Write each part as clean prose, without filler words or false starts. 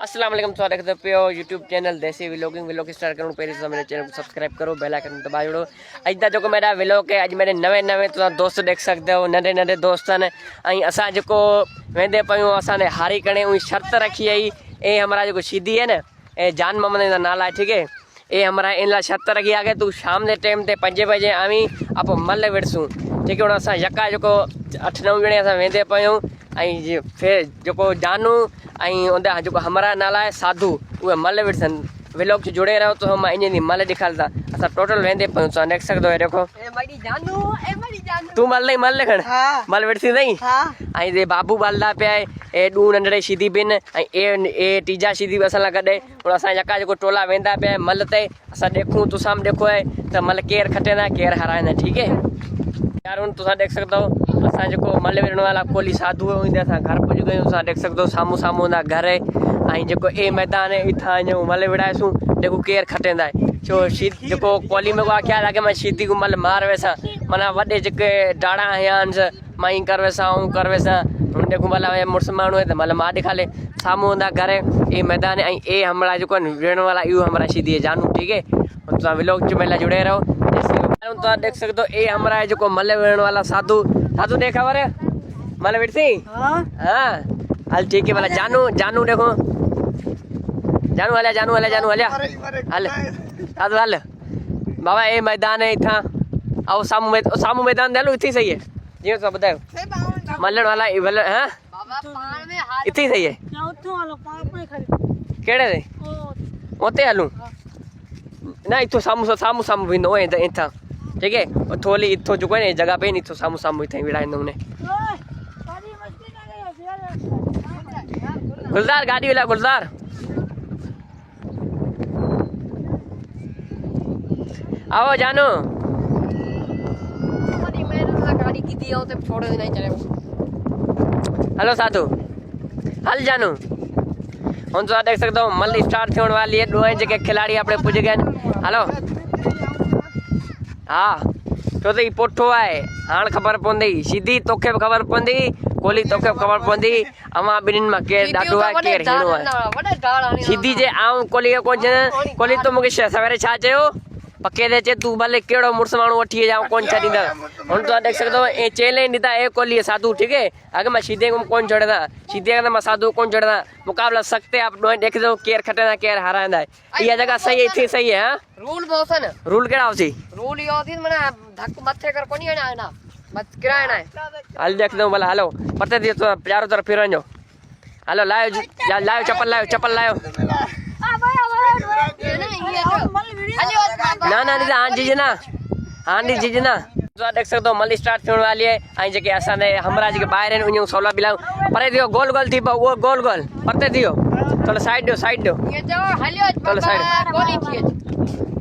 अस्सलाम वालेकुम स्वागत है पे यूट्यूब चैनल देसी व्लॉग स्टार्ट करूँ पहले तो मेरे चैनल को सब्सक्राइब करो बेल आइकन दबा छोड़ो। अज का जो मेरा व्लॉग है अज मेरे नवे नवे तो दोस्त देख सकते हो नंढे नंढे दोस्त ने असां जो वेंदे पयूं असां हारी कणे उही शर्त रखी आई ए हमारा जो सीधी है ना ए जान मोहम्मद का नाला है ठीक है ये हमारा इन ला शर्त रखी है कि तू शाम के टाइम ते 5 बजे आवी आप मल विड़सूं ठीक है। असां यका जो 8-9 जणे असां वेंदे पयूं फिर जो जानू उनका जो हमारा नाला है साधु वो मल विड़सन व्लॉग से जुड़े रहो तो हम इन मल दिखालता असां टोटल वेंदे पयूं तो देख सकते हो देखो तू मल नहीं मल लिखण मल विड़सी नहीं दे बाबू बालदा पे ए डू नंढड़े सीधी बिन ए तीजा सीधी असां ला गडे और असां यका जो टोला वेंदा पे मल ते असां देखूं तो साम देखो है तो मल केर खटेंदा केर हराइंदा ठीक है यार उन तुम देख सकते हो असां जो मल विड़ण वाला कोली साधु है असां घर पुज गए तुम देख सकते हो सामू सामू ना घर है जो ए मैदान है इतना मल विड़ाएसूं देखो केर खटेंदा है जो जो कोली में आख्या था कि मैं सीधी को मल मार वैसा मना वडे जो डाड़ा हयांस माई कर वैसा कर वैसा देखो मल मुड़स माण्हू है तो मल मार दिखाले सामू होंदा घर है ए मैदान है ए हमारा जो विड़ण वाला इो हमारा सीधी है जानू ठीक है तुम व्लॉग जो मेला जुड़े रहो तो देख सकते हो ए हमारा जो मल विड़ण वाला साधु साधु देखा खबर मल विड़सी हाँ हल ठीक है भला जानू जानू देखो जानू हलिया जानू हलिया जानू हलिया हल साधु हल बाबा ए मैदान है इतना आओ सामू मैदान दे लो इतनी सही है जी तो बताओ मलण वाला हाँ इतनी सही है केड़े दे ओते हलूं ना इतो सामू सामू सामू भी नो इतना ठीक है और थोड़ी इतो जो है जगह पे नहीं तो सामू सामू इतना विड़ाइंदा उन्हें गुलजार गाड़ी वाला गुलजार आओ जानो गाड़ी की दी हो तो छोड़ नहीं चलेगा हेलो साधु हल जानू हम तो देख सकते हो मल स्टार्ट होने वाली है 2 जगह खिलाड़ी अपने पुज गए हेलो हाँ तो ये पोठो है हाँ खबर पवंदी सीधी तोखे खबर पवंदी कोली तोखे खबर पवंदी अमा बिन्हिनि मां केर डाडो है केर हीणो है सीधी जे आऊं कोली कोली तो मुके सवेरे छा चयो पक्के दे चे तू भले केड़ो मुड़स माण्हू वठी जाऊं कोन छडींदा हुन तो देख सकदो ए चैलेंज दीता ए कोली साधु ठीक है अगर मैं सीधे को कोन छड़दा सीधे का मैं साधु कोन छड़दा मुकाबला सकते आप देख दो केर खटेदा केर हरांदा ये जगह सही है थी सही है रूल बोसन रूल केड़ा होसी रूल यो थी मने धक मथे कर कोनी है ना मत किरायना है हल देख दो भला हेलो पते दे तो चारों तरफ फिरंजो हेलो लायो चप्पल लायो ना हाँ जी ना तो देख सकते हो मल स्टार्ट होने वाली है जे असाने हमरा जे बाहर हैं उन सोला बिलाऊ परे दियो गोल गोल थी वो गोल गोल पते दियो चलो साइड दो चलो साइड गोली थी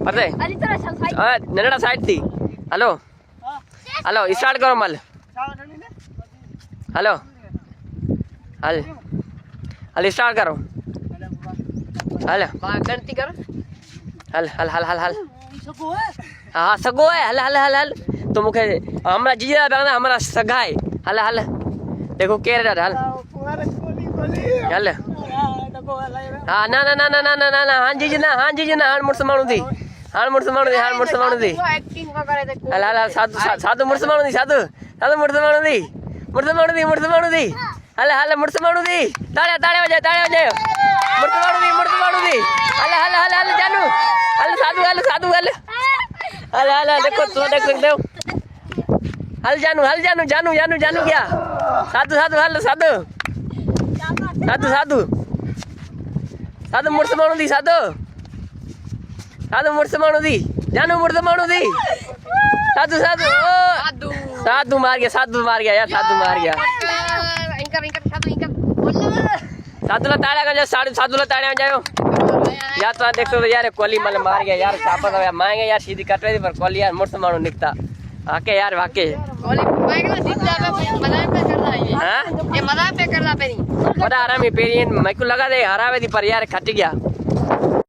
पते ननड़ा साइड थी हेलो स्टार्ट करो मल हेलो हल स्टार्ट करो हल गणती करो हल हाँ सगो है हल तो मुखे हमरा जीजा दादा हमरा सगा है हल देखो केर हल हाँ ना हाँ जी ना हाँ मुड़स माण्हू थी हल साधु मुड़स माण्हू थी साधु मुड़स माण्हू थी हल मुड़स माण्हू थी ताड़े वजाए मुड़स माण्हू थी हल जानू हल साधु हल देखो तो देख सकते हो हल जानू क्या साधु हल साधु मुड़स माण्हू थी साधु मुड़स माण्हू थी जानू मुड़स माण्हू थी साधु मार गया यार साधु मार गया साधु ला ताड़िया जाओ यार तो देख सकते यार कोली मल मार गया यार सापत मांगे यार सीधी कट रही थी पर कोली यार मुड़स माण्हू निकता आके यार वाके बड़ा आराम पेरी मैकू लगा दे हरावे थी पर यार खट गया